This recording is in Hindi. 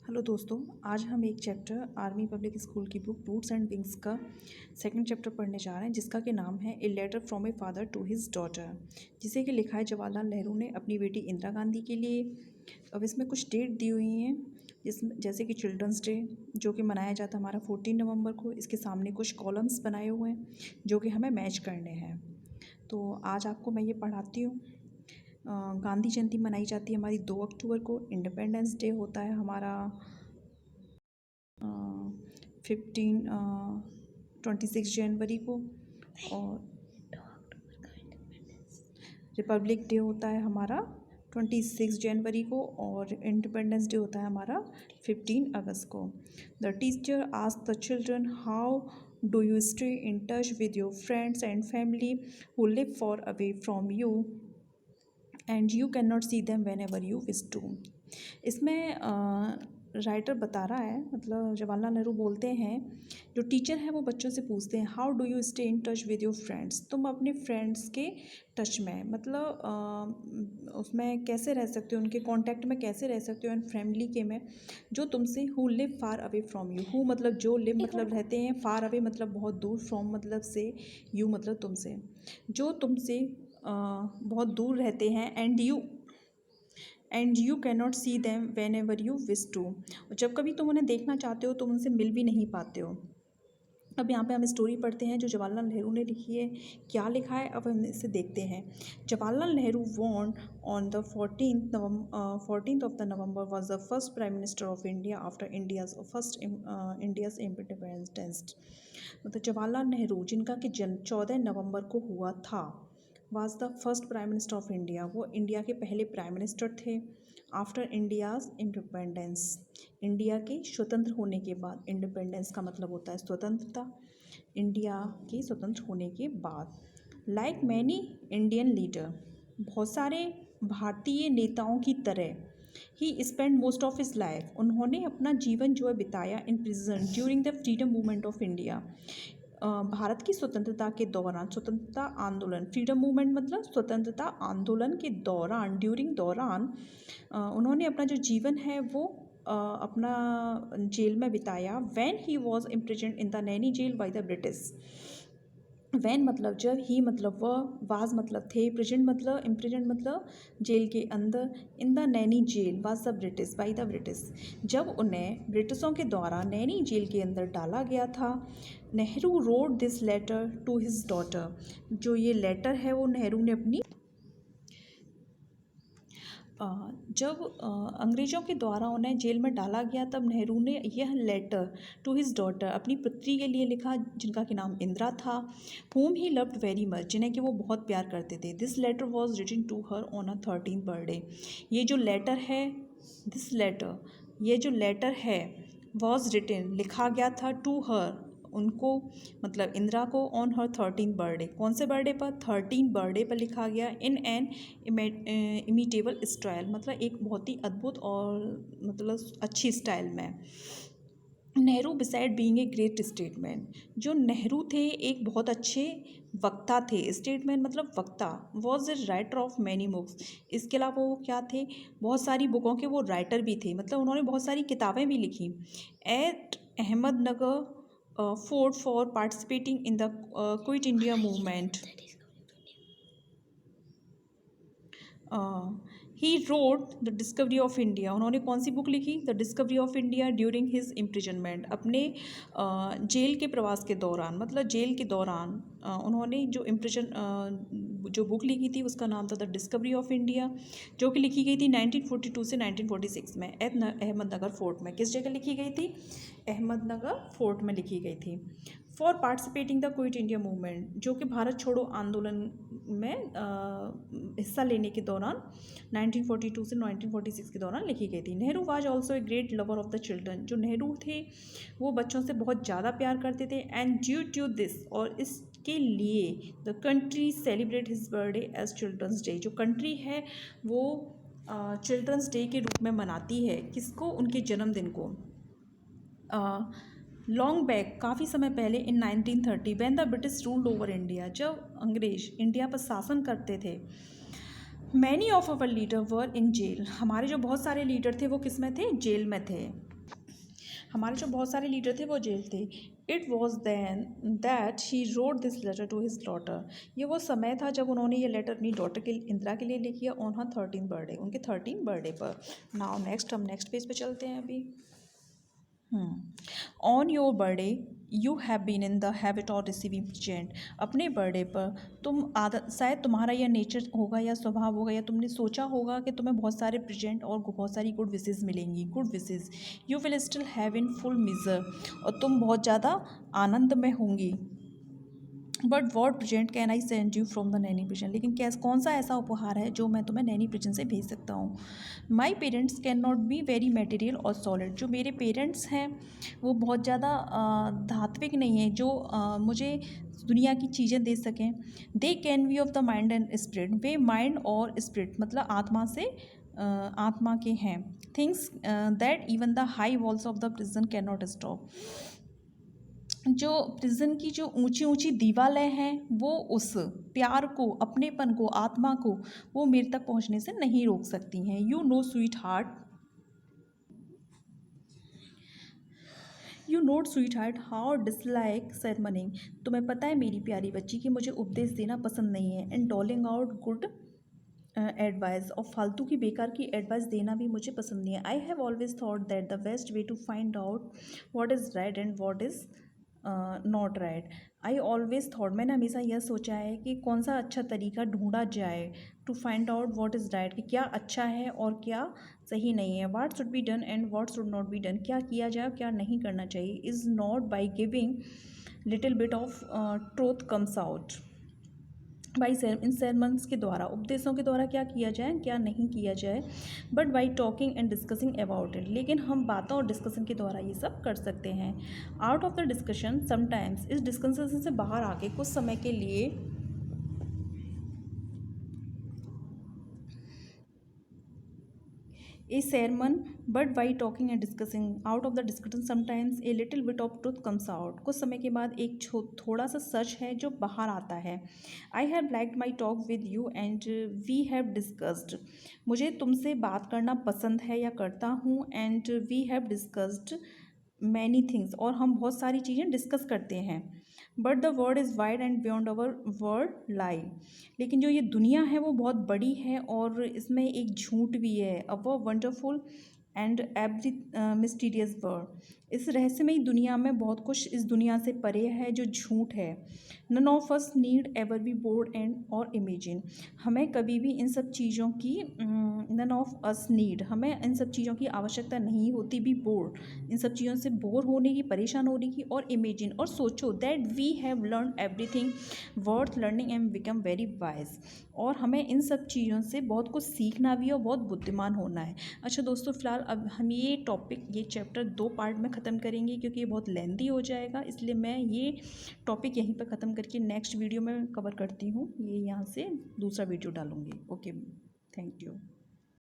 हेलो दोस्तों, आज हम एक चैप्टर आर्मी पब्लिक स्कूल की बुक रूट्स एंड विंग्स का सेकंड चैप्टर पढ़ने जा रहे हैं, जिसका कि नाम है a letter from a father to his daughter, जिसे कि लिखा है जवाहरलाल नेहरू ने अपनी बेटी इंदिरा गांधी के लिए। अब इसमें कुछ डेट दी हुई हैं, जिसमें जैसे कि चिल्ड्रंस डे जो कि मनाया जाता है हमारा 14 नवंबर को। इसके सामने कुछ कॉलम्स बनाए हुए हैं जो कि हमें मैच करने हैं। तो आज आपको मैं ये पढ़ाती हूँ। गांधी जयंती मनाई जाती है हमारी 2 अक्टूबर को। इंडिपेंडेंस डे होता है हमारा 26 जनवरी को। और रिपब्लिक डे होता है हमारा 26 जनवरी को। और इंडिपेंडेंस डे होता है हमारा 15 अगस्त को। The teacher ask the children, how do you stay in touch with your friends and family who live far away from you and you can not see them whenever you wish to. इसमें राइटर बता रहा है, मतलब जवाहरलाल नेहरू बोलते हैं, जो टीचर हैं वो बच्चों से पूछते हैं, how do you stay in touch with your friends, तुम अपने फ्रेंड्स के टच में, मतलब उसमें कैसे रह सकते हो, उनके कांटेक्ट में कैसे रह सकते हो, एंड फैमिली के में जो तुमसे, who live far away from you, who मतलब जो, लिव मतलब रहते हैं, फार अवे मतलब बहुत दूर, फ्रॉम मतलब से, यू मतलब तुमसे, जो तुमसे बहुत दूर रहते हैं, and you can not see them whenever you wish to, जब कभी तुम उन्हें देखना चाहते हो तुम उनसे मिल भी नहीं पाते हो। अब यहाँ पे हम स्टोरी पढ़ते हैं जो जवाहरलाल नेहरू ने लिखी है। क्या लिखा है अब हम इसे देखते हैं। Jawaharlal Nehru born on the 14th of the November was the first prime minister of India after India's independence. मतलब जवाहरलाल नेहरू, जिनका कि जन्म 14 नवंबर को हुआ था, was the first prime minister of India, वो इंडिया के पहले प्राइम मिनिस्टर थे आफ्टर इंडियाज़ इंडिपेंडेंस, इंडिया के स्वतंत्र होने के बाद। इंडिपेंडेंस का मतलब होता है स्वतंत्रता, इंडिया के स्वतंत्र होने के बाद। लाइक मैनी इंडियन लीडर, बहुत सारे भारतीय नेताओं की तरह, he spend most of his life, उन्होंने अपना जीवन जो है बिताया in prison during the freedom movement of India, Bharat की स्वतंत्रता के दौरान, स्वतंत्रता आंदोलन, फ्रीडम मूवमेंट मतलब स्वतंत्रता आंदोलन के दौरान, ड्यूरिंग दौरान उन्होंने अपना जो जीवन है वो अपना जेल में बिताया। When he was imprisoned in the Naini jail by the British. When मतलब जब, ही मतलब वह, वाज मतलब थे, प्रेजेंट मतलब, इम्प्रिजेंट मतलब जेल के अंदर, in the Naini jail, was the British, by the British, जब उन्हें ब्रिटिशों के द्वारा नैनी जेल के अंदर डाला गया था। Nehru wrote this letter to his daughter, जो ये लेटर है वो नेहरू ने अपनी, जब अंग्रेज़ों के द्वारा उन्हें जेल में डाला गया तब नेहरू ने यह लेटर टू हिज डॉटर, अपनी पुत्री के लिए लिखा, जिनका कि नाम इंदिरा था, whom he loved very much, जिन्हें कि वो बहुत प्यार करते थे। This letter was written to her on a 13th birthday, ये जो लेटर है, दिस लेटर, ये जो लेटर है, वॉज रिटन लिखा गया था, टू हर उनको, मतलब इंदिरा को, ऑन हर 13th बर्थडे, कौन से बर्थडे पर, 13th बर्थडे पर लिखा गया, इन एन इमिटेबल स्टाइल, मतलब एक बहुत ही अद्भुत और मतलब अच्छी स्टाइल में। Nehru beside being a great statesman, जो नेहरू थे एक बहुत अच्छे वक्ता थे, स्टेटमैन मतलब वक्ता, was a writer of many books, इसके अलावा वो क्या थे, बहुत सारी बुकों के वो राइटर भी थे, मतलब उन्होंने बहुत सारी किताबें भी लिखी। At Ahmednagar fort for participating in the quit India movement, he wrote the discovery of India, उन्होंने कौन सी बुक लिखी, the discovery of India during his imprisonment, अपने जेल के प्रवास के दौरान, मतलब जेल के दौरान उन्होंने जो जो बुक लिखी थी उसका नाम था द डिस्कवरी ऑफ इंडिया, जो कि लिखी गई थी 1942 से 1946 में अहमदनगर फोर्ट में। किस जगह लिखी गई थी, अहमदनगर फोर्ट में लिखी गई थी। For participating the quit India movement, जो कि भारत छोड़ो आंदोलन में हिस्सा लेने के दौरान 1942 से 1946 के दौरान लिखी गई थी। Nehru was also a great lover of the children, जो नेहरू थे वो बच्चों से बहुत ज़्यादा प्यार करते थे। एंड ड्यू टू दिस, और इसके लिए the country celebrate his birthday as children's day, जो कंट्री है वो चिल्ड्रंस डे के रूप में मनाती है, किसको, उनके जन्मदिन को। लॉन्ग बैक, काफ़ी समय पहले, in 1930 when the British ruled over India, जब अंग्रेज इंडिया पर शासन करते थे। Many of our leader were in jail, हमारे जो बहुत सारे लीडर थे वो किस में थे, जेल में थे। हमारे जो बहुत सारे लीडर थे वो जेल थे। It was then that he wrote this letter to his daughter. ये वो समय था जब उन्होंने ये लेटर अपनी डॉटर के इंदिरा के लिए लिखी ऑन हर 13 बर्थडे, उनके 13 बर्थडे पर। नाउ नेक्स्ट, हम नेक्स्ट पेज पे चलते हैं अभी। On your birthday you have been in the habit of receiving present. अपने बर्थडे पर तुम आदत, शायद तुम्हारा यह नेचर होगा या स्वभाव होगा या तुमने सोचा होगा कि तुम्हें बहुत सारे प्रेजेंट और बहुत सारी गुड विशेज़ मिलेंगी। Good wishes you will still have in full measure, और तुम बहुत ज़्यादा आनंद में होंगी। But what present can I send you from the Naini prison. लेकिन कौन सा ऐसा उपहार है जो मैं तुम्हें नैनी प्रिजन से भेज सकता हूँ। My parents can not be very material और सॉलिड। जो मेरे पेरेंट्स हैं वो बहुत ज़्यादा धात्विक नहीं है जो मुझे दुनिया की चीज़ें दे सकें। They can be of the mind and spirit. Way mind और स्पिरिट मतलब आत्मा से आत्मा के हैं। Things that even the high walls of the prison can not stop. जो प्रिजन की जो ऊंची ऊंची दीवारें हैं वो उस प्यार को, अपनेपन को, आत्मा को वो मेरे तक पहुंचने से नहीं रोक सकती हैं। You know sweetheart, you know sweetheart how dislike sermoning. तुम्हें पता है मेरी प्यारी बच्ची कि मुझे उपदेश देना पसंद नहीं है। And doling out good advice, और फालतू की बेकार की एडवाइस देना भी मुझे पसंद नहीं है। I have always thought that the best way to find out what is right and what is not right. I always thought, मैंने हमेशा यह सोचा है कि कौन सा अच्छा तरीका ढूंढा जाए to find out what is right, कि क्या अच्छा है और क्या सही नहीं है। What should be done and what should not be done, क्या किया जाए और क्या नहीं करना चाहिए। Is not by giving little bit of truth comes out by in sermons के द्वारा, उपदेशों के द्वारा क्या किया जाए क्या नहीं किया जाए। But by talking and discussing about it, लेकिन हम बातों और डिस्कशन के द्वारा ये सब कर सकते हैं। Out of the discussion sometimes, इस डिस्कशन से बाहर आके कुछ समय के लिए a sermon, but by talking and discussing out of the discussion sometimes a little bit of truth comes out। कुछ समय के बाद एक थोड़ा सा सच है जो बाहर आता है। I have liked my talk with you and we have discussed, मुझे तुमसे बात करना पसंद है या करता हूँ। and we have discussed many things, और हम बहुत सारी चीज़ें डिस्कस करते हैं। But the world is wide and beyond our word lie, लेकिन जो ये दुनिया है वो बहुत बड़ी है और इसमें एक झूठ भी है। Our wonderful and every mysterious word, इस रहस्यमयी दुनिया में बहुत कुछ इस दुनिया से परे है जो झूठ है। None of us need ever be bored and और इमेजिन, हमें कभी भी इन सब चीज़ों की नन ऑफ अस नीड, हमें इन सब चीज़ों की आवश्यकता नहीं होती भी बोर्ड, इन सब चीज़ों से बोर होने की, परेशान होने की, और इमेजिन और सोचो that we have learn everything worth learning and become very wise, और हमें इन सब चीज़ों से बहुत कुछ सीखना भी है और बहुत बुद्धिमान होना है। अच्छा दोस्तों, फ़िलहाल अब हम ये टॉपिक, ये चैप्टर 2 पार्ट में ख़त्म करेंगे क्योंकि ये बहुत लेंथी हो जाएगा, इसलिए मैं ये टॉपिक यहीं पर ख़त्म करके नेक्स्ट वीडियो में कवर करती हूँ। ये यहाँ से दूसरा वीडियो डालूँगी। Okay, thank you.